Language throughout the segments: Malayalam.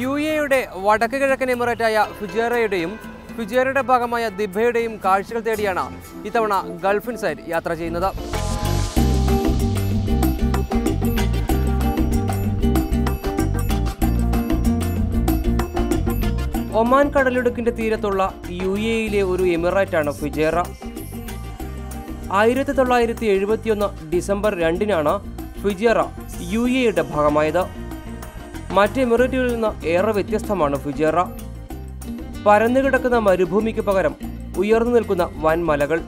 UAE വടക്ക് കിഴക്കൻ എമിറേറ്റായ ഫുജൈറയുടെയും ഫുജൈറയുടെ ഭാഗമായ ദിബയുടെയും കാഴ്ചകൾ തേടിയാണ് ഇത്തവണ ഗൾഫ് ഇൻസൈഡ് യാത്ര ചെയ്യുന്നത്. ഒമാൻ കടലിടുക്കിന്റെ തീരത്തുള്ള UAEയിലെ ഒരു എമിറേറ്റാണ് ഫുജൈറ. 1971 ഡിസംബർ 2-നാണ് ഫുജൈറ UAEയുടെ ഭാഗമായത്. മറ്റ് എമിറേറ്റുകളിൽ നിന്ന് ഏറെ വ്യത്യസ്തമാണ് ഫുജൈറ. പരന്നുകിടക്കുന്ന മരുഭൂമിക്ക് പകരം ഉയർന്നു നിൽക്കുന്ന വൻമലകൾ.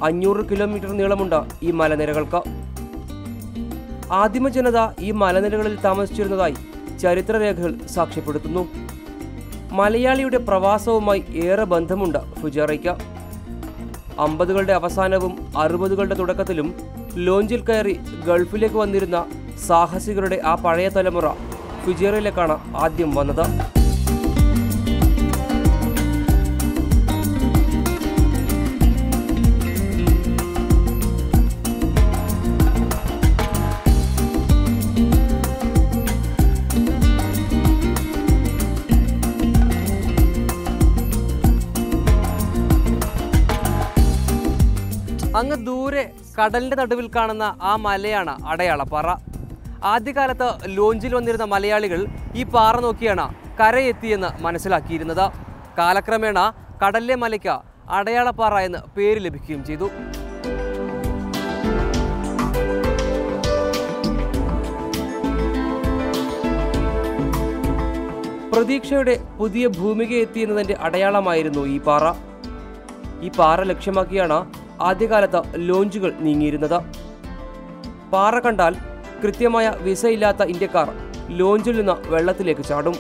500 കിലോമീറ്റർ നീളമുണ്ട് ഈ മലനിരകൾക്ക്. ആദിമ ജനത ഈ മലനിരകളിൽ താമസിച്ചിരുന്നതായി ചരിത്രരേഖകൾ സാക്ഷ്യപ്പെടുത്തുന്നു. മലയാളിയുടെ പ്രവാസവുമായി ഏറെ ബന്ധമുണ്ട് ഫുജൈറയ്ക്ക്. 50കളുടെ അവസാനവും 60കളുടെ തുടക്കത്തിലും ലോഞ്ചിൽ കയറി ഗൾഫിലേക്ക് വന്നിരുന്ന സാഹസികരുടെ ആ പഴയ തലമുറ ഫുജൈറയിലേക്കാണ് ആദ്യം വന്നത്. അങ്ങ് ദൂരെ കടലിന്റെ നടുവിൽ കാണുന്ന ആ മലയാണ് അടയാളപ്പാറ. ആദ്യകാലത്ത് ലോഞ്ചിൽ വന്നിരുന്ന മലയാളികൾ ഈ പാറ നോക്കിയാണ് കരയെത്തിയെന്ന് മനസ്സിലാക്കിയിരുന്നത്. കാലക്രമേണ കടലിലെ മലയ്ക്ക് അടയാളപ്പാറ എന്ന് പേര് ലഭിക്കുകയും ചെയ്തു. പ്രതീക്ഷയുടെ പുതിയ ഭൂമിക എത്തിയെന്നതിൻ്റെ അടയാളമായിരുന്നു ഈ പാറ. ഈ പാറ ലക്ഷ്യമാക്കിയാണ് ആദ്യകാലത്ത് ലോഞ്ചുകൾ നീങ്ങിയിരുന്നത്. പാറ കണ്ടാൽ കൃത്യമായ വിസ ഇല്ലാത്ത ഇന്ത്യക്കാർ ലോഞ്ചിൽ നിന്ന് വെള്ളത്തിലേക്ക് ചാടും.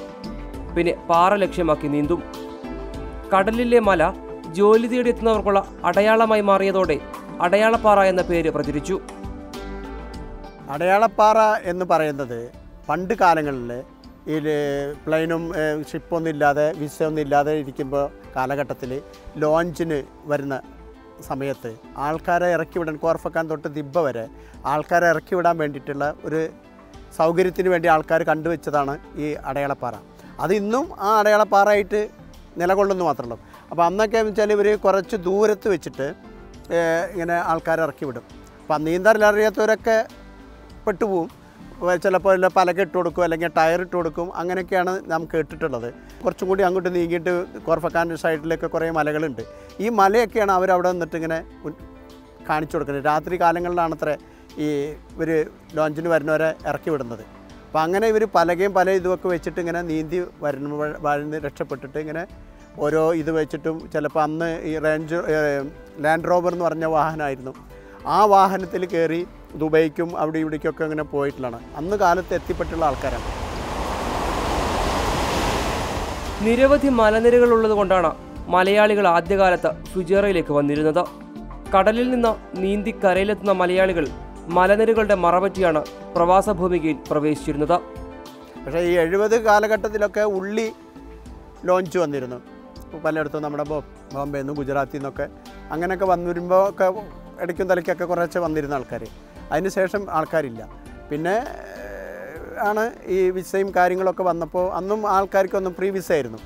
പിന്നെ പാറ ലക്ഷ്യമാക്കി നീന്തും. കടലിലെ മല ജോലി തേടിയെത്തുന്നവർക്കുള്ള അടയാളമായി മാറിയതോടെ അടയാളപ്പാറ എന്ന പേര് പ്രചരിച്ചു. അടയാളപ്പാറ എന്ന് പറയുന്നത് പണ്ട് കാലങ്ങളിൽ ഈ പ്ലെയിനും ഷിപ്പൊന്നും ഇല്ലാതെ വിസ ഒന്നും ഇല്ലാതെ ഇരിക്കുമ്പോൾ കാലഘട്ടത്തിൽ ലോഞ്ചിന് വരുന്ന സമയത്ത് ആൾക്കാരെ ഇറക്കി വിടാൻ കോർഫക്കാൻ തൊട്ട് ദിബ്ബ വരെ ആൾക്കാരെ ഇറക്കി വിടാൻ വേണ്ടിയിട്ടുള്ള ഒരു സൗകര്യത്തിന് വേണ്ടി ആൾക്കാർ കണ്ടുവച്ചതാണ് ഈ അടയാളപ്പാറ. അത് ഇന്നും ആ അടയാളപ്പാറയായിട്ട് നിലകൊള്ളുന്നു മാത്രമല്ല. അപ്പോൾ അന്നൊക്കെ വെച്ചാൽ ഇവർ കുറച്ച് ദൂരത്ത് വെച്ചിട്ട് ഇങ്ങനെ ആൾക്കാരെ ഇറക്കി വിടും. അപ്പം നീന്തലറിയാത്തവരൊക്കെ പെട്ടുപോകും. ചിലപ്പോൾ പലക ഇട്ട് കൊടുക്കും, അല്ലെങ്കിൽ ടയർ ഇട്ട് കൊടുക്കും. അങ്ങനെയൊക്കെയാണ് നാം കേട്ടിട്ടുള്ളത്. കുറച്ചും കൂടി അങ്ങോട്ട് നീങ്ങിയിട്ട് കോർഫക്കാൻ സൈഡിലൊക്കെ കുറേ മലകളുണ്ട്. ഈ മലയൊക്കെയാണ് അവരവിടെ നിന്നിട്ട് ഇങ്ങനെ കാണിച്ചു കൊടുക്കുന്നത്. രാത്രി കാലങ്ങളിലാണത്രേ ഈ ഇവർ ലോഞ്ചിന് വരുന്നവരെ ഇറക്കി വിടുന്നത്. അപ്പോൾ അങ്ങനെ ഇവർ പലകയും പല ഇതുമൊക്കെ വെച്ചിട്ട് ഇങ്ങനെ നീന്തി വരുന്ന രക്ഷപ്പെട്ടിട്ട് ഇങ്ങനെ ഓരോ ഇത് വെച്ചിട്ടും ചിലപ്പോൾ അന്ന് ഈ ലാൻഡ് റോവർ എന്ന് പറഞ്ഞ വാഹനമായിരുന്നു. ആ വാഹനത്തിൽ കയറി ദുബൈക്കും അവിടെ ഇവിടേക്കൊക്കെ അങ്ങനെ പോയിട്ടുള്ളതാണ്. അന്ന് കാലത്ത് എത്തിപ്പെട്ടുള്ള ആൾക്കാരാണ്. നിരവധി മലനിരകൾ ഉള്ളതുകൊണ്ടാണ് മലയാളികൾ ആദ്യകാലത്ത് ഫുജൈറയിലേക്ക് വന്നിരുന്നത്. കടലിൽ നിന്ന് നീന്തി കരയിലെത്തുന്ന മലയാളികൾ മലനിരകളുടെ മറപറ്റിയാണ് പ്രവാസ ഭൂമികയിൽ പ്രവേശിച്ചിരുന്നത്. പക്ഷേ ഈ 70 കാലഘട്ടത്തിലൊക്കെ ഉള്ളി ലോഞ്ച് വന്നിരുന്നു. പലയിടത്തും നമ്മുടെ ബോംബെയിൽ നിന്നും ഗുജറാത്തിൽ നിന്നൊക്കെ അങ്ങനെയൊക്കെ വന്നിരുമ്പോൾ ഒക്കെ ഇടയ്ക്കും തലയ്ക്കൊക്കെ കുറച്ച് വന്നിരുന്ന ആൾക്കാർ. അതിന് ശേഷം ആൾക്കാരില്ല. പിന്നെ ആണ് ഈ വിസയും കാര്യങ്ങളൊക്കെ വന്നപ്പോൾ അന്നും ആൾക്കാർക്കൊന്നും ഫ്രീ വിസ ആയിരുന്നു.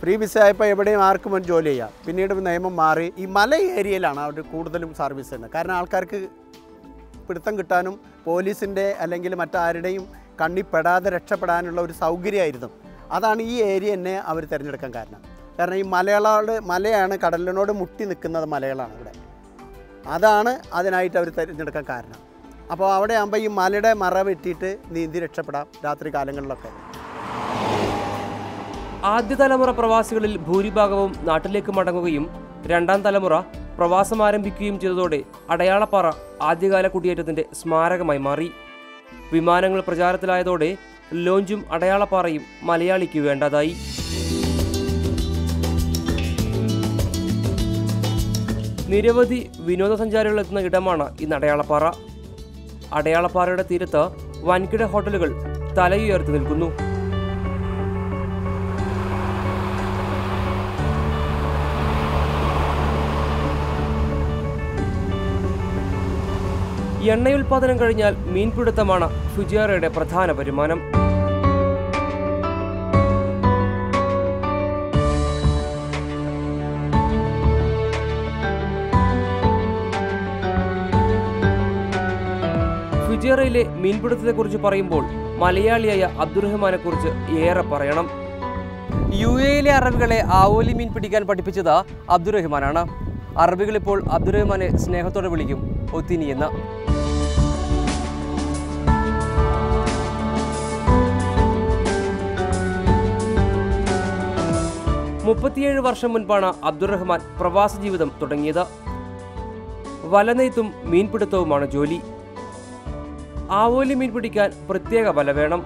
ഫ്രീ വിസ ആയപ്പോൾ എവിടെയും ആർക്കും ഒരു ജോലി ചെയ്യാം. പിന്നീട് നിയമം മാറി ഈ മല ഏരിയയിലാണ് അവർ കൂടുതലും സർവീസ് ചെയ്യുന്നത്. കാരണം ആൾക്കാർക്ക് പിടുത്തം കിട്ടാനും പോലീസിൻ്റെ അല്ലെങ്കിൽ മറ്റാരുടെയും കണ്ണിപ്പെടാതെ രക്ഷപ്പെടാനുള്ള ഒരു സൗകര്യമായിരുന്നു. അതാണ് ഈ ഏരിയ തന്നെ അവർ തിരഞ്ഞെടുക്കാൻ കാരണം. കാരണം ഈ മലയാണ് കടലിനോട് മുട്ടി നിൽക്കുന്നത് മലകളാണ് ഇവിടെ. അതാണ് അതിനായിട്ട് അവർ തിരഞ്ഞെടുക്കാൻ കാരണം. അപ്പോൾ അവിടെ ആകുമ്പോൾ ഈ മലയുടെ മറ വെട്ടിയിട്ട് നീന്തി രക്ഷപ്പെടാം രാത്രി കാലങ്ങളിലൊക്കെ. ആദ്യ തലമുറ പ്രവാസികളിൽ ഭൂരിഭാഗവും നാട്ടിലേക്ക് മടങ്ങുകയും രണ്ടാം തലമുറ പ്രവാസം ആരംഭിക്കുകയും ചെയ്തതോടെ അടയാളപ്പാറ ആദ്യകാല കുടിയേറ്റത്തിന്റെ സ്മാരകമായി മാറി. വിമാനങ്ങൾ പ്രചാരത്തിലായതോടെ ലോഞ്ചും അടയാളപ്പാറയും മലയാളിക്ക് വേണ്ടതായി. നിരവധി വിനോദസഞ്ചാരികൾ എത്തുന്ന ഇടമാണ് ഇന്ന് അടയാളപ്പാറ. അടയാളപ്പാറയുടെ തീരത്ത് വൻകിട ഹോട്ടലുകൾ തലയുയർത്തി നിൽക്കുന്നു. എണ്ണയുൽപാദനം കഴിഞ്ഞാൽ മീൻപിടുത്തമാണ് ഫുജിയറയുടെ പ്രധാന വരുമാനം. ഫുജിയറയിലെ മീൻപിടുത്തത്തെക്കുറിച്ച് പറയുമ്പോൾ മലയാളിയായ അബ്ദുറഹ്മാനെ കുറിച്ച് ഏറെ പറയണം. UAE-യിലെ അറബികളെ ആവോലി മീൻ പിടിക്കാൻ പഠിപ്പിച്ചത് അബ്ദുറഹ്മാനാണ്. അറബികൾ ഇപ്പോൾ അബ്ദുറഹ്മാനെ സ്നേഹത്തോടെ വിളിക്കും ഒത്തിനി എന്ന്. 37 വർഷം മുൻപാണ് അബ്ദുറഹ്മാൻ പ്രവാസ ജീവിതം തുടങ്ങിയത്. വലനെയ്ത്തും മീൻപിടുത്തവുമാണ് ജോലി. ആവോലി മീൻ പിടിക്കാൻ പ്രത്യേക വല വേണം.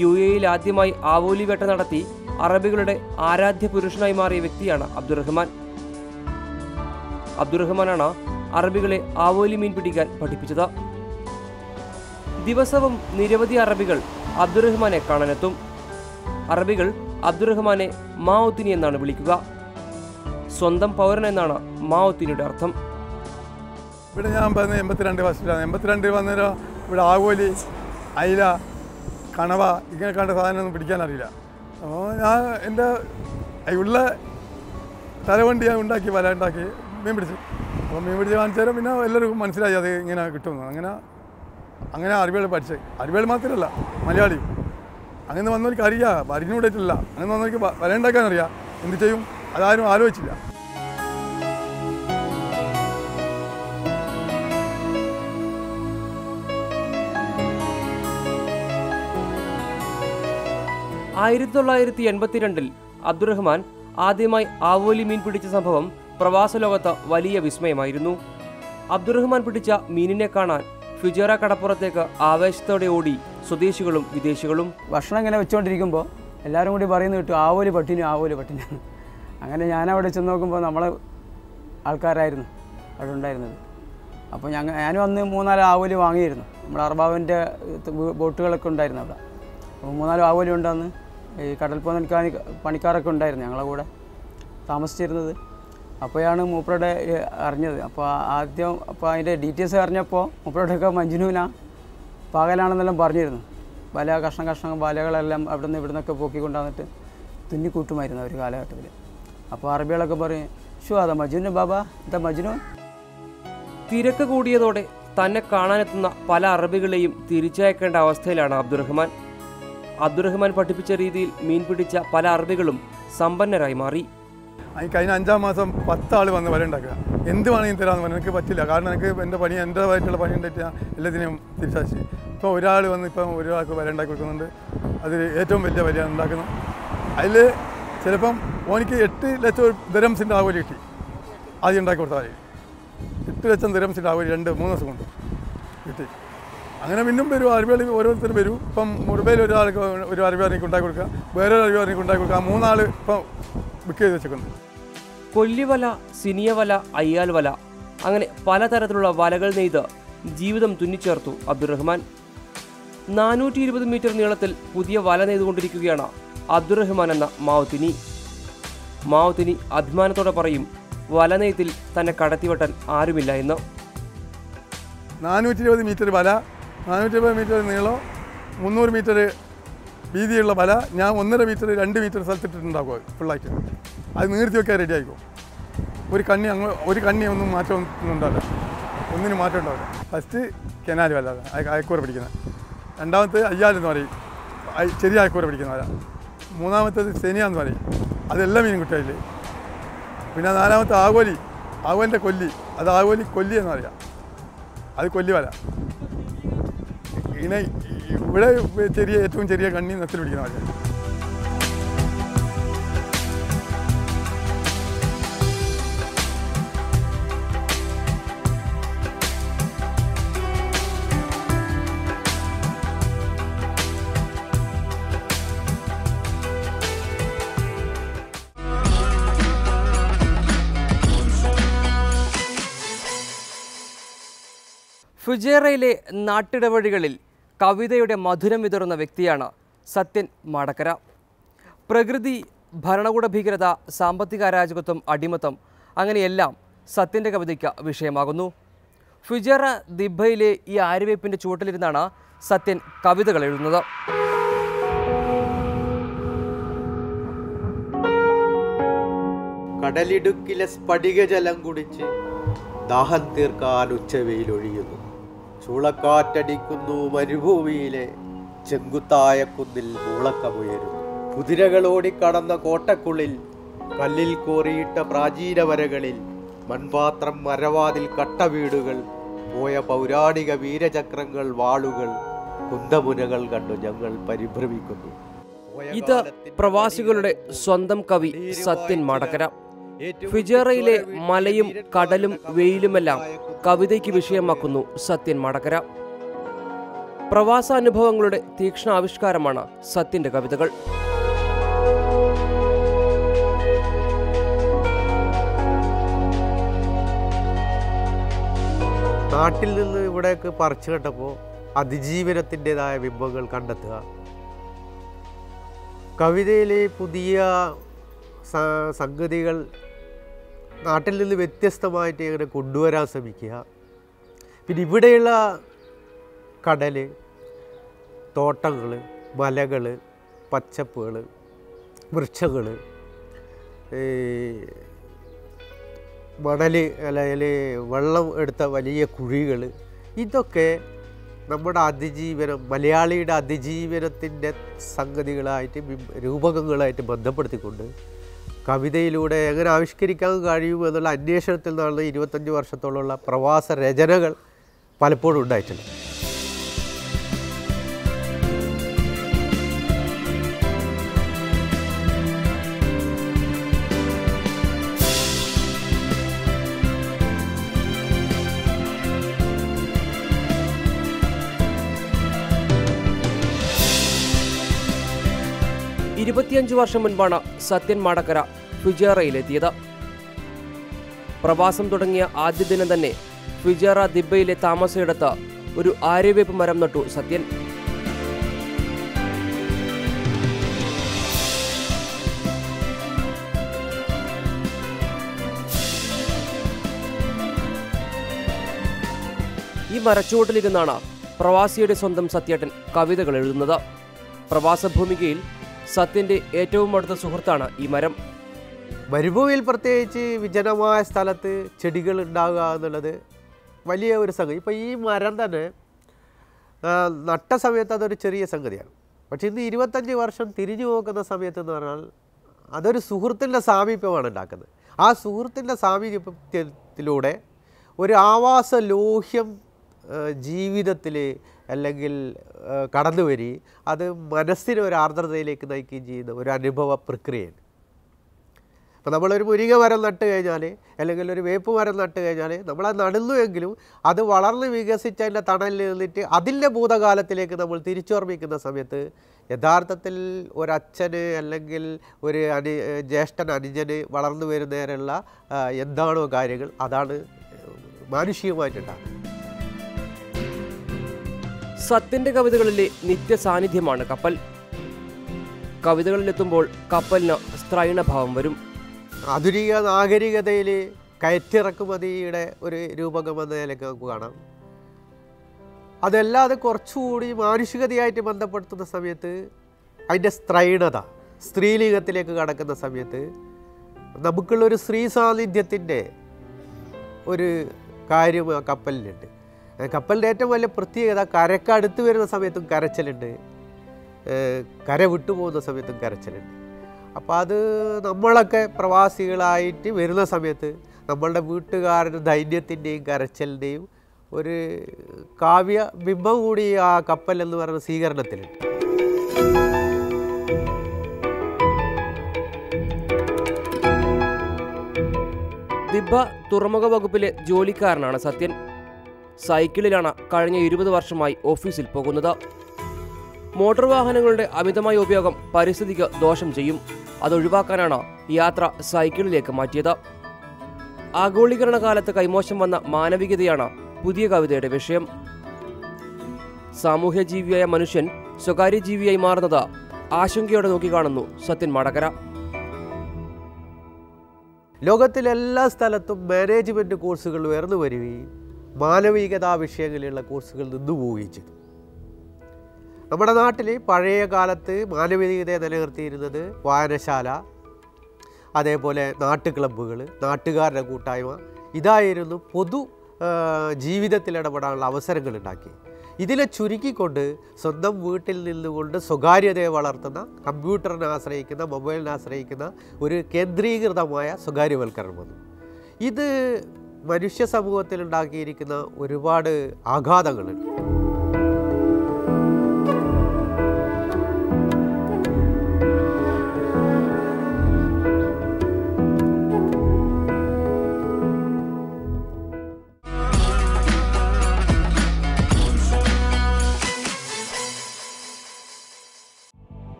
UAE-യിൽ ആദ്യമായി ആവോലി വേട്ട നടത്തി അറബികളുടെ ആരാധ്യ പുരുഷനായി മാറിയ വ്യക്തിയാണ് അബ്ദുറഹ്മാൻ. അബ്ദുറഹ്മാനാണ് അറബികളെ ആവോലി മീൻ പിടിക്കാൻ പഠിപ്പിച്ചത്. ദിവസവും നിരവധി അറബികൾ അബ്ദുറഹ്മാനെ കാണാനെത്തും. അറബികൾ അബ്ദുറഹ്മാനെ മാഒത്തിനി എന്നാണ് വിളിക്കുക. സ്വന്തം പൗരൻ എന്നാണ് മാഒത്തിനിയുടെ അർത്ഥം. ഇവിടെ ഞാൻ പറഞ്ഞത് 82 വർഷത്തിലാണ്. 82 വന്നേരം ഇവിടെ ആവോലി, അയില, കണവ ഇങ്ങനെ കണ്ട സാധനമൊന്നും പിടിക്കാനറിയില്ല. അപ്പോൾ ഞാൻ എൻ്റെ ഉള്ള തലവണ്ടി ഞാൻ ഉണ്ടാക്കി, വല ഉണ്ടാക്കി മീൻ പിടിച്ചു. അപ്പോൾ മീൻ പിടിച്ച് കാണിച്ചാലും പിന്നെ എല്ലാവർക്കും മനസ്സിലായി അത് ഇങ്ങനെ കിട്ടുമെന്ന്. അങ്ങനെ അറബികൾ പഠിച്ചത്. അറബികൾ മാത്രമല്ല, മലയാളിയും അങ്ങനെ വന്നവർക്ക് അറിയാം, അറിഞ്ഞുകൂടിയിട്ടില്ല. അങ്ങനെ വന്നവർക്ക് വല ഉണ്ടാക്കാനറിയാം. എന്ത് ചെയ്യും അതാരും ആലോചിച്ചില്ല. ആയിരത്തി 1982 അബ്ദുറഹ്മാൻ ആദ്യമായി ആവോലി മീൻ പിടിച്ച സംഭവം പ്രവാസ ലോകത്ത് വലിയ വിസ്മയമായിരുന്നു. അബ്ദുറഹ്മാൻ പിടിച്ച മീനിനെ കാണാൻ ഫുജിയറ കടപ്പുറത്തേക്ക് ആവേശത്തോടെ ഓടി സ്വദേശികളും വിദേശികളും. ഭക്ഷണം ഇങ്ങനെ വെച്ചുകൊണ്ടിരിക്കുമ്പോൾ എല്ലാവരും കൂടി പറയുന്നത് കേട്ടു, ആവോലി പട്ടിനി, ആവോലി പട്ടിനി. അങ്ങനെ ഞാനവിടെ ചെന്ന് നോക്കുമ്പോൾ നമ്മളെ ആൾക്കാരായിരുന്നു അവിടെ ഉണ്ടായിരുന്നത്. അപ്പോൾ ഞാനും അന്ന് 3-4 ആവോലി വാങ്ങിയിരുന്നു. നമ്മുടെ അർബാവിൻ്റെ ബോട്ടുകളൊക്കെ ഉണ്ടായിരുന്നു അവിടെ. അപ്പോൾ 3-4 ആവോലി ഉണ്ടെന്ന് ഈ കടൽ പണിക്കാരൊക്കെ ഉണ്ടായിരുന്നു ഞങ്ങളെ കൂടെ താമസിച്ചിരുന്നത്. അപ്പോഴാണ് മൂപ്പരുടെ അറിഞ്ഞത്. അപ്പോൾ അതിൻ്റെ ഡീറ്റെയിൽസ് അറിഞ്ഞപ്പോൾ മൂപ്പരോടൊക്കെ മഞ്ജുനൂന പകലാണെന്നെല്ലാം പറഞ്ഞിരുന്നു. വല കഷ്ണം വലകളെല്ലാം അവിടെ നിന്ന് ഇവിടെ നിന്നൊക്കെ പൊക്കിക്കൊണ്ടുവന്നിട്ട് തുന്നിക്കൂട്ടുമായിരുന്നു ഒരു കാലഘട്ടത്തിൽ. അപ്പോൾ അറബികളൊക്കെ പറയും, ഷോ അതാ മജ്നൂൻ ബാബാ, ഇതാ മജ്നൂൻ. തിരക്ക് കൂടിയതോടെ തന്നെ കാണാനെത്തുന്ന പല അറബികളെയും തിരിച്ചയക്കേണ്ട അവസ്ഥയിലാണ് അബ്ദുറഹ്മാൻ. അബ്ദുറഹ്മാൻ പഠിപ്പിച്ച രീതിയിൽ മീൻ പിടിച്ച പല അറബികളും സമ്പന്നരായി മാറി. കഴിഞ്ഞ 5-ാം മാസം 10 ആൾ വന്ന് വല ഉണ്ടാക്കുക. എന്ത് വേണമെങ്കിലും തരാമെന്ന് പറഞ്ഞാൽ എനിക്ക് പറ്റില്ല. കാരണം എനിക്ക് എൻ്റെതായിട്ടുള്ള പണി ഉണ്ടായിട്ട് ഞാൻ എല്ലാത്തിനെയും തിരിച്ചയച്ചു. ഇപ്പോൾ ഒരാൾ വന്ന് ഒരാൾക്ക് വല ഉണ്ടാക്കി കൊടുക്കുന്നുണ്ട്. അതിൽ ഏറ്റവും വലിയ വലയാണ് ഉണ്ടാക്കുന്നത്. അതിൽ ചിലപ്പം ഓനിക്ക് 8 ലക്ഷം ദിർഹംസിൻ്റെ ആവോലി കിട്ടി. ആദ്യം ഉണ്ടാക്കി കൊടുത്താൽ 8 ലക്ഷം ദിർഹംസിൻ്റെ ആവോലി 2-3 ദിവസം കൊണ്ട് കിട്ടി. അങ്ങനെ പിന്നും വരും അറബികൾ, ഓരോരുത്തരും വരും. ഇപ്പം മുറുബയിൽ ഒരു അറബിയാർക്ക് ഉണ്ടാക്കി കൊടുക്കുക, വേറൊരു അറബിയാർക്ക് ഉണ്ടാക്കി കൊടുക്കുക. 3 ആൾ ഇപ്പം ബുക്ക് ചെയ്ത് വെച്ചിട്ടുണ്ട്. കൊല്ലിവല, സിനിയവല, അയ്യാൽ വല, അങ്ങനെ പലതരത്തിലുള്ള വലകൾ നെയ്ത് ജീവിതം തുന്നിച്ചേർത്തു അബ്ദുറഹ്മാൻ. 420 മീറ്റർ നീളത്തിൽ പുതിയ വല നെയ്തുകൊണ്ടിരിക്കുകയാണ് അബ്ദുറഹ്മാൻ എന്ന മാവത്തിനി അഭിമാനത്തോടെ പറയും, വല നെയ്ത്തിൽ തന്നെ കടത്തിവെട്ടാൻ ആരുമില്ല എന്ന്. 420 മീറ്റർ വല, 420 മീറ്റർ നീളം, 300 മീറ്റർ വീതിയുള്ള വല ഞാൻ 1.5 മീറ്റർ 2 മീറ്റർ സ്ഥലത്തിട്ടുണ്ടാക്കുക ഫുള്ളായിട്ട്. അത് നീർത്തി വെക്കാൻ റെഡി ആയിക്കോ. ഒരു കണ്ണി ഒന്നും മാറ്റമൊന്നും ഉണ്ടാവില്ല, ഒന്നിനും മാറ്റം ഉണ്ടാവില്ല. ഫസ്റ്റ് കെനാല് വല, അയക്കൂറ പിടിക്കുന്നത്. രണ്ടാമത്തെ അയ്യാലെന്ന് പറയും, ചെറിയ അയക്കൂറ പിടിക്കുന്ന വല. മൂന്നാമത്തേത് സെനിയാന്ന് പറയും, അതെല്ലാം മീനും കിട്ടിയില്ലേ. പിന്നെ 4-മത്തെ ആവോലിൻ്റെ കൊല്ലി, അത് ആവോലി കൊല്ലിയെന്ന് പറയാം. അത് കൊല്ലിവല. ഇങ്ങനെ ഇവിടെ ഏറ്റവും ചെറിയ കണ്ണി നെത്തിൽ പിടിക്കുന്ന വല. ഫുജേറയിലെ നാട്ടിടവഴികളിൽ കവിതയുടെ മധുരം വിതറുന്ന വ്യക്തിയാണ് സത്യൻ മാടക്കര. പ്രകൃതി, ഭരണകൂട ഭീകരത, സാമ്പത്തിക അരാജകത്വം, അടിമത്തം അങ്ങനെയെല്ലാം സത്യൻ്റെ കവിതയ്ക്ക് വിഷയമാകുന്നു. ഫുജേറ ദിബയിലെ ഈ ആര്യവേപ്പിൻ്റെ ചുവട്ടിലിരുന്നാണ് സത്യൻ കവിതകൾ എഴുതുന്നത്. കടലിടുക്കിലെ സ്ഫടികജലം കുടിച്ച് ദാഹം തീർക്കാൻ ഉച്ചവെയിലൊഴിയുന്നു. ചൂളക്കാറ്റടിക്കുന്നു മരുഭൂമിയിലെ ചെങ്കുത്തായ കുന്നിൽ മൂളക്കമുയരുന്നു. കുതിരകൾ ഓടിക്കടന്ന കോട്ടക്കുള്ളിൽ കല്ലിൽ കോറിയിട്ട പ്രാചീന വരകളിൽ മൺപാത്രം, മരവാതിൽ, കട്ടവീടുകൾ, പോയ പൗരാണിക വീരചക്രങ്ങൾ, വാളുകൾ, കുന്തമുനകൾ കണ്ടു ഞങ്ങൾ പരിഭ്രമിക്കുന്നു. ഇത് പ്രവാസികളുടെ സ്വന്തം കവി സത്യൻ മാടക്കര. ഫുജേറയിലെ മലയും കടലും വെയിലുമെല്ലാം കവിതയ്ക്ക് വിഷയമാക്കുന്നു സത്യൻ മാടക്കര. പ്രവാസാനുഭവങ്ങളുടെ തീക്ഷ്ണ ആവിഷ്കാരമാണ് സത്യന്റെ കവിതകൾ. നാട്ടിൽ നിന്ന് ഇവിടേക്ക് പറിച്ചു കേട്ടപ്പോൾ അതിജീവനത്തിൻ്റെതായ ബിംബങ്ങൾ കണ്ടെത്തുക, കവിതയിലെ പുതിയ സംഗതികൾ നാട്ടിൽ നിന്ന് വ്യത്യസ്തമായിട്ട് ഇങ്ങനെ കൊണ്ടുവരാൻ ശ്രമിക്കുക. പിന്നെ ഇവിടെയുള്ള കടൽ, തോട്ടങ്ങൾ, മലകൾ, പച്ചപ്പുകൾ, വൃക്ഷങ്ങൾ, മണൽ അല്ലെങ്കിൽ വെള്ളം എടുത്ത വലിയ കുഴികൾ, ഇതൊക്കെ നമ്മുടെ അതിജീവനം, മലയാളിയുടെ അതിജീവനത്തിൻ്റെ സംഗതികളായിട്ട് രൂപകങ്ങളായിട്ട് ബന്ധപ്പെടുത്തിക്കൊണ്ട് കവിതയിലൂടെ എങ്ങനെ ആവിഷ്കരിക്കാൻ കഴിയും എന്നുള്ള അന്വേഷണത്തിൽ നിന്നാണ് 25 വർഷത്തോളമുള്ള പ്രവാസ രചനകൾ പലപ്പോഴും ഉണ്ടായിട്ടുണ്ട്. ഇരുപത്തിയഞ്ച് വർഷം മുൻപാണ് സത്യൻ മാടക്കര ഫുജേറയിലെത്തിയത്. പ്രവാസം തുടങ്ങിയ ആദ്യ ദിനം തന്നെ ഫുജേറ ദിബയിലെ താമസയിടത്ത് ഒരു ആര്യവേപ്പ് മരം നട്ടു സത്യൻ. ഈ മരച്ചുവട്ടിലിരുന്നാണ് പ്രവാസിയുടെ സ്വന്തം സത്യേട്ടൻ കവിതകൾ എഴുതുന്നത്. പ്രവാസഭൂമികയിൽ സത്യന്റെ ഏറ്റവും അടുത്ത സുഹൃത്താണ് ഈ മരം. മരുഭൂമിയിൽ പ്രത്യേകിച്ച് വിജനമായ സ്ഥലത്ത് ചെടികൾ ഉണ്ടാകുക എന്നുള്ളത് വലിയ ഒരു സംഗതി. ഇപ്പോൾ ഈ മരം തന്നെ നട്ട സമയത്ത് അതൊരു ചെറിയ സംഗതിയാണ്. പക്ഷേ ഇന്ന് 25 വർഷം തിരിഞ്ഞു നോക്കുന്ന സമയത്ത് എന്ന് പറഞ്ഞാൽ അതൊരു സുഹൃത്തിൻ്റെ സാമീപ്യമാണ് ഉണ്ടാക്കുന്നത്. ആ സുഹൃത്തിൻ്റെ സാമീപ്യത്തിലൂടെ ഒരു ആവാസ ലോഹ്യം ജീവിതത്തിൽ അല്ലെങ്കിൽ കടന്നു വരി അത് മനസ്സിനെ ഒരു ആർദ്രതയിലേക്ക് നയിക്കുകയും ചെയ്യുന്ന ഒരു അനുഭവ പ്രക്രിയയാണ്. അപ്പോൾ നമ്മളൊരു മുരിങ്ങ മരം നട്ട് കഴിഞ്ഞാൽ അല്ലെങ്കിൽ ഒരു വേപ്പ് മരം നട്ട് കഴിഞ്ഞാൽ നമ്മളത് നടുന്നുവെങ്കിലും അത് വളർന്ന് വികസിച്ചതിൻ്റെ തണലിൽ നിന്നിട്ട് അതിൻ്റെ ഭൂതകാലത്തിലേക്ക് നമ്മൾ തിരിച്ചോർമ്മിക്കുന്ന സമയത്ത് യഥാർത്ഥത്തിൽ ഒരച്ഛന് അല്ലെങ്കിൽ ഒരു ജ്യേഷ്ഠൻ അനുജന് വളർന്നു വരുന്നതിനുള്ള എന്താണോ കാര്യങ്ങൾ അതാണ് മാനുഷികമായിട്ടുണ്ടാകുന്നത്. സത്യന്റെ കവിതകളിലെ നിത്യ സാന്നിധ്യമാണ് കപ്പൽ. കവിതകളിലെത്തുമ്പോൾ കപ്പലിന് സ്ത്രൈണഭാവം വരും. ആധുനിക നാഗരികതയിൽ കയറ്റിറക്കുമതിയുടെ ഒരു രൂപകം എന്ന നിലയ്ക്ക് നമുക്ക് കാണാം. അതല്ലാതെ കുറച്ചുകൂടി മാനുഷികതയായിട്ട് ബന്ധപ്പെടുത്തുന്ന സമയത്ത് അതിൻ്റെ സ്ത്രൈണത, സ്ത്രീലിംഗത്തിലേക്ക് കടക്കുന്ന സമയത്ത് നമുക്കുള്ളൊരു സ്ത്രീ സാന്നിധ്യത്തിൻ്റെ ഒരു കാര്യം ആ കപ്പലിലുണ്ട്. കപ്പലിൻ്റെ ഏറ്റവും വലിയ പ്രത്യേകത കരക്ക് അടുത്ത് വരുന്ന സമയത്തും കരച്ചിലുണ്ട്, കര വിട്ടുപോകുന്ന സമയത്തും കരച്ചിലുണ്ട്. അപ്പോൾ അത് നമ്മളൊക്കെ പ്രവാസികളായിട്ട് വരുന്ന സമയത്ത് നമ്മളുടെ വീട്ടുകാരുടെ ധൈര്യത്തിൻ്റെയും കരച്ചിലിൻ്റെയും ഒരു കാവ്യ ബിംബം കൂടി ആ കപ്പൽ എന്ന് പറയുന്ന സ്വീകരണത്തിലുണ്ട്. ദിബ്ബ തുറമുഖ വകുപ്പിലെ ജോലിക്കാരനാണ് സത്യൻ. സൈക്കിളിലാണ് കഴിഞ്ഞ 20 വർഷമായി ഓഫീസിൽ പോകുന്നത്. മോട്ടോർ വാഹനങ്ങളുടെ അമിതമായ ഉപയോഗം പരിസ്ഥിതിക്ക് ദോഷം ചെയ്യും. അതൊഴിവാക്കാനാണ് യാത്ര സൈക്കിളിലേക്ക് മാറ്റിയത്. ആഗോളീകരണ കാലത്ത് കൈമോശം വന്ന മാനവികതയാണ് പുതിയ കവിതയുടെ വിഷയം. സാമൂഹ്യ ജീവിയായ മനുഷ്യൻ സ്വകാര്യ ജീവിയായി മാറുന്നത് ആശങ്കയോടെ നോക്കിക്കാണുന്നു സത്യൻ മാടക്കര. ലോകത്തിലെ എല്ലാ സ്ഥലത്തും മാനേജ്മെൻറ്റ് കോഴ്സുകൾ ഉയർന്നു വരികയും മാനവികതാ വിഷയങ്ങളിലുള്ള കോഴ്സുകൾ നിന്നുപോവുകയും ചെയ്തു. നമ്മുടെ നാട്ടിൽ പഴയ കാലത്ത് മാനവികതയെ നിലനിർത്തിയിരുന്നത് വായനശാല, അതേപോലെ നാട്ടു ക്ലബ്ബുകൾ, നാട്ടുകാരുടെ കൂട്ടായ്മ, ഇതായിരുന്നു പൊതു ജീവിതത്തിലിടപെടാനുള്ള അവസരങ്ങൾ ഉണ്ടാക്കി. ഇതിനെ ചുരുക്കിക്കൊണ്ട് സ്വന്തം വീട്ടിൽ നിന്നുകൊണ്ട് സ്വകാര്യതയെ വളർത്തുന്ന, കമ്പ്യൂട്ടറിനെ ആശ്രയിക്കുന്ന, മൊബൈലിനെ ആശ്രയിക്കുന്ന ഒരു കേന്ദ്രീകൃതമായ സ്വകാര്യവൽക്കരണം വന്നു. ഇത് മനുഷ്യ സമൂഹത്തിൽ ഉണ്ടാക്കിയിരിക്കുന്ന ഒരുപാട് ആഘാതങ്ങളുണ്ട്.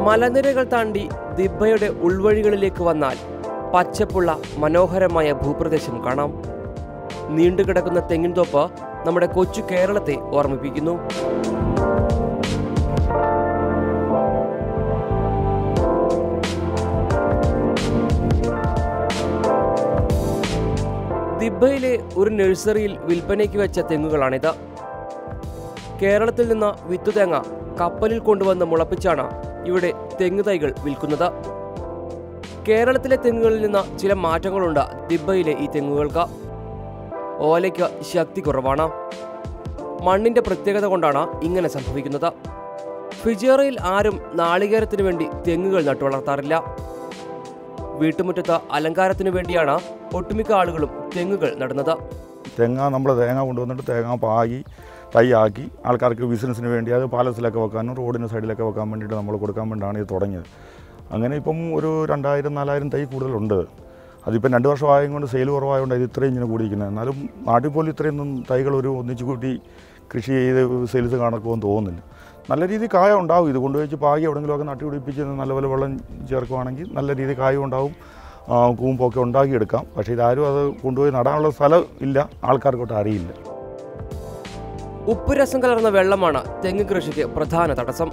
മലനിരകൾ താണ്ടി ദിബ്ബയുടെ ഉൾവഴികളിലേക്ക് വന്നാൽ പച്ചപ്പുള്ള മനോഹരമായ ഭൂപ്രദേശം കാണാം. നീണ്ടുകിടക്കുന്ന തെങ്ങിൻതോപ്പ് നമ്മുടെ കൊച്ചു കേരളത്തെ ഓർമ്മിപ്പിക്കുന്നു. ദിബ്ബയിലെ ഒരു നഴ്സറിയിൽ വിൽപ്പനയ്ക്ക് വെച്ച തെങ്ങുകളാണിത്. കേരളത്തിൽ നിന്ന് വിത്തുതേങ്ങ കപ്പലിൽ കൊണ്ടുവന്ന് മുളപ്പിച്ചാണ് ഇവിടെ തെങ്ങ് തൈകൾ വിൽക്കുന്നത്. കേരളത്തിലെ തെങ്ങുകളിൽ നിന്ന് ചില മാറ്റങ്ങളുണ്ട് ദിബ്ബയിലെ ഈ തെങ്ങുകൾക്ക്. ഓലയ്ക്ക് ശക്തി കുറവാണ്. മണ്ണിന്റെ പ്രത്യേകത കൊണ്ടാണ് ഇങ്ങനെ സംഭവിക്കുന്നത്. ഫിജേറയിൽ ആരും നാളികേരത്തിനു വേണ്ടി തെങ്ങുകൾ നട്ടുവളർത്താറില്ല. വീട്ടുമുറ്റത്ത് അലങ്കാരത്തിനു വേണ്ടിയാണ് ഒട്ടുമിക്ക ആളുകളും തെങ്ങുകൾ നടുന്നത്. നമ്മൾ തേങ്ങ കൊണ്ടുവന്നിട്ട് തേങ്ങ പാകി തൈയാക്കി ആൾക്കാർക്ക് ബിസിനസ്സിന് വേണ്ടി അത് പാലസിലൊക്കെ വെക്കാനും റോഡിന് സൈഡിലൊക്കെ വെക്കാൻ വേണ്ടിയിട്ട് നമ്മൾ കൊടുക്കാൻ വേണ്ടിയാണ് ഇത് തുടങ്ങിയത്. അങ്ങനെ ഇപ്പം ഒരു 2000-4000 തൈ കൂടുതലുണ്ട്. അതിപ്പം 2 വർഷമായത് കൊണ്ട് സെയിൽ കുറവായതുകൊണ്ട് ഇത് ഇത്രയും ഇങ്ങനെ കൂടിയിരിക്കുന്നത്. എന്നാലും നാട്ടിൽ പോലും ഇത്രയൊന്നും തൈകൾ ഒന്നിച്ച് കൂട്ടി കൃഷി ചെയ്ത് സെയിൽസ് കണക്കുമെന്ന് തോന്നുന്നില്ല. നല്ല രീതിയിൽ കായ ഉണ്ടാവും. ഇത് കൊണ്ടുവച്ച് പാകി എവിടെയെങ്കിലുമൊക്കെ നട്ടി പിടിപ്പിച്ച് നല്ലപോലെ വെള്ളം ചേർക്കുവാണെങ്കിൽ നല്ല രീതിയിൽ കായ ഉണ്ടാവും, കൂമ്പൊക്കെ ഉണ്ടാക്കിയെടുക്കാം. പക്ഷേ ഇതാരും അത് കൊണ്ടുപോയി നടാനുള്ള സ്ഥലം ഇല്ല, ആൾക്കാർക്കൊട്ട് അറിയില്ല. ഉപ്പുരസം കലർന്ന വെള്ളമാണ് തെങ്ങ് കൃഷിക്ക് പ്രധാന തടസ്സം.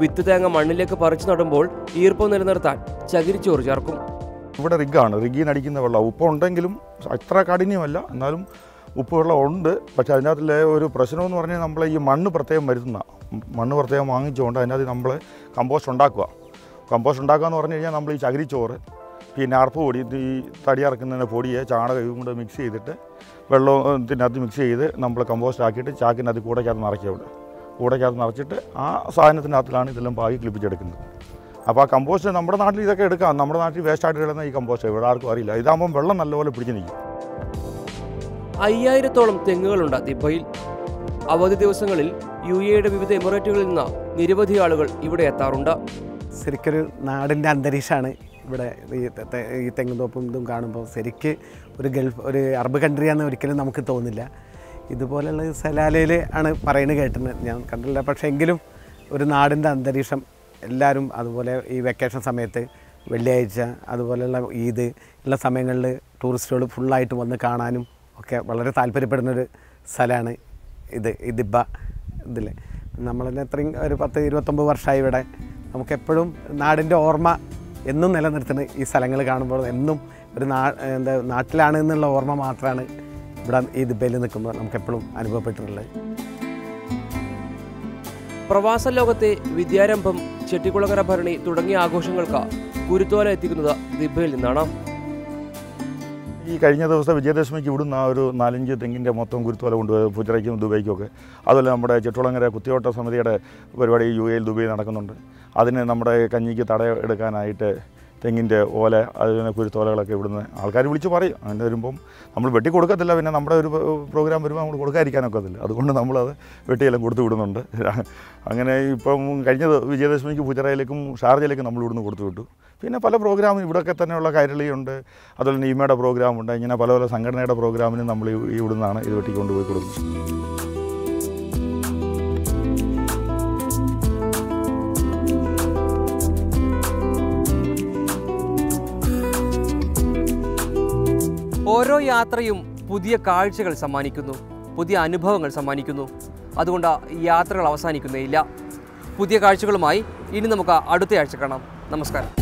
വിത്ത് തേങ്ങ മണ്ണിലേക്ക് പറിച്ചു നടുമ്പോൾ ഈർപ്പം നിലനിർത്താൻ ചകിരിച്ചോറ് ചേർക്കും. ഇവിടെ റിഗ്ഗിൽ നടിക്കുന്ന വെള്ളം ഉപ്പുണ്ടെങ്കിലും അത്ര കാഠിന്യമല്ല, എന്നാലും ഉപ്പ് വെള്ളം ഉണ്ട്. പക്ഷേ അതിനകത്തിലെ ഒരു പ്രശ്നമെന്ന് പറഞ്ഞാൽ നമ്മൾ ഈ മണ്ണ് പ്രത്യേകം മണ്ണ് പ്രത്യേകം വാങ്ങിച്ചുകൊണ്ട് അതിനകത്ത് നമ്മൾ കമ്പോസ്റ്റ് ഉണ്ടാക്കുക എന്ന് പറഞ്ഞു കഴിഞ്ഞാൽ നമ്മൾ ഈ ചകിരിച്ചോറ്, പിന്നെ അർപ്പ് പൊടി, ഈ തടി ഇറക്കുന്നതിന് പൊടിയെ ചാണകം ഇതും കൂടെ മിക്സ് ചെയ്തിട്ട് വെള്ളത്തിനകത്ത് മിക്സ് ചെയ്ത് നമ്മൾ കമ്പോസ്റ്റ് ആക്കിയിട്ട് ചാക്കിനകത്ത് കൂടയ്ക്കകത്ത് നിറച്ചിട്ട് ആ സാധനത്തിനകത്തിലാണ് ഇതെല്ലാം പാകി ക്ലിപ്പിച്ചെടുക്കുന്നത്. അപ്പോൾ ആ കമ്പോസ്റ്റ് നമ്മുടെ നാട്ടിൽ ഇതൊക്കെ എടുക്കാം. നമ്മുടെ നാട്ടിൽ വേസ്റ്റായിട്ട് കിടന്ന ഈ കമ്പോസ്റ്റ് ഇവിടെ ആർക്കും അറിയില്ല. ഇതാകുമ്പം വെള്ളം നല്ലപോലെ പിടിച്ച് നിൽക്കും. 5000-ഓളം തെങ്ങുകളുണ്ട് ദിബ്ബയിൽ. അവധി ദിവസങ്ങളിൽ UAE-യുടെ വിവിധ എമിറേറ്റുകളിൽ നിന്ന് നിരവധി ആളുകൾ ഇവിടെ എത്താറുണ്ട്. ശരിക്കൊരു നാടിൻ്റെ അന്തരീക്ഷമാണ് ഇവിടെ. ഈ തെങ്ങുതോപ്പും ഇതും കാണുമ്പോൾ ശരിക്ക് ഒരു അറബ് കൺട്രിയാണെന്ന് ഒരിക്കലും നമുക്ക് തോന്നില്ല. ഇതുപോലെയുള്ള സലാലയിൽ ആണ് പറയുന്നത് കേട്ടിരുന്നത്, ഞാൻ കണ്ടില്ല. പക്ഷേ എങ്കിലും ഒരു നാടിൻ്റെ അന്തരീക്ഷം എല്ലാവരും അതുപോലെ ഈ വെക്കേഷൻ സമയത്ത് വെള്ളിയാഴ്ച അതുപോലെയുള്ള ഈദ് ഉള്ള സമയങ്ങളിൽ ടൂറിസ്റ്റുകൾ ഫുള്ളായിട്ട് വന്ന് കാണാനും ഒക്കെ വളരെ താല്പര്യപ്പെടുന്നൊരു സ്ഥലമാണ് ഈ ദിബ്ബ. ഇതിൽ നമ്മൾ തന്നെ ഇത്രയും ഒരു 10-29 വർഷമായി ഇവിടെ. നമുക്കെപ്പോഴും നാടിൻ്റെ ഓർമ്മ എന്നും നിലനിർത്തുന്ന ഈ സ്ഥലങ്ങൾ കാണുമ്പോൾ എന്നും ഒരു നാട്ടിലാണ് എന്നുള്ള ഓർമ്മ മാത്രമാണ് ഇവിടെ ഈ ദിബ്ബയിൽ നിൽക്കുമ്പോൾ നമുക്കെപ്പോഴും അനുഭവപ്പെട്ടിട്ടുള്ളത്. പ്രവാസ ലോകത്തെ വിദ്യാരംഭം, ചെട്ടിക്കുളങ്ങര ഭരണി തുടങ്ങിയ ആഘോഷങ്ങൾക്ക് കുരുത്തോല എത്തിക്കുന്നത് ദിബ്ബയിൽ നിന്നാണ്. ഈ ഈ കഴിഞ്ഞ ദിവസം വിജയദശമിക്ക് ഇവിടുന്ന് ആ ഒരു 4-5 തെങ്ങിൻ്റെ മൊത്തം കുരുത്തോല കൊണ്ടുപോയി ഫുജറയ്ക്കും ദുബൈക്കുമൊക്കെ. അതുപോലെ നമ്മുടെ ചെട്ടുളങ്ങര കുത്തിയോട്ട സമിതിയുടെ പരിപാടി UAE ദുബൈയിൽ നടക്കുന്നുണ്ട്. അതിന് നമ്മുടെ കഞ്ഞിക്ക് തട എടുക്കാനായിട്ട് തെങ്ങിൻ്റെ ഓല അതിന് കുരുത്തോലകളൊക്കെ ഇവിടുന്ന് ആൾക്കാർ വിളിച്ച് പറയും. അങ്ങനെ വരുമ്പം നമ്മൾ വെട്ടി കൊടുക്കത്തില്ല. പിന്നെ നമ്മുടെ ഒരു പ്രോഗ്രാം വരുമ്പോൾ നമ്മൾ കൊടുക്കാതിരിക്കാനൊക്കത്തില്ല. അതുകൊണ്ട് നമ്മളത് വെട്ടിയെല്ലാം കൊടുത്തു വിടുന്നുണ്ട്. അങ്ങനെ ഇപ്പം കഴിഞ്ഞ വിജയദശമിക്ക് ഫുജറയിലേക്കും ഷാർജയിലേക്കും നമ്മൾ ഇവിടുന്ന് കൊടുത്തു വിട്ടു. പിന്നെ പല പ്രോഗ്രാമിനും ഇവിടെയൊക്കെ തന്നെയുള്ള കൈരളിയുണ്ട്, അതുപോലെ നീമയുടെ പ്രോഗ്രാമുണ്ട്. ഇങ്ങനെ പല പല സംഘടനയുടെ പ്രോഗ്രാമിനും നമ്മൾ ഇവിടുന്നാണ് ഇത് വെട്ടിക്കൊണ്ടുപോയി കൊടുക്കുന്നത്. ഓരോ യാത്രയും പുതിയ കാഴ്ചകൾ സമ്മാനിക്കുന്നു, പുതിയ അനുഭവങ്ങൾ സമ്മാനിക്കുന്നു. അതുകൊണ്ട് യാത്രകൾ അവസാനിക്കുന്നേയില്ല. പുതിയ കാഴ്ചകളുമായി ഇനി നമുക്ക് അടുത്ത ആഴ്ച കാണാം. നമസ്കാരം.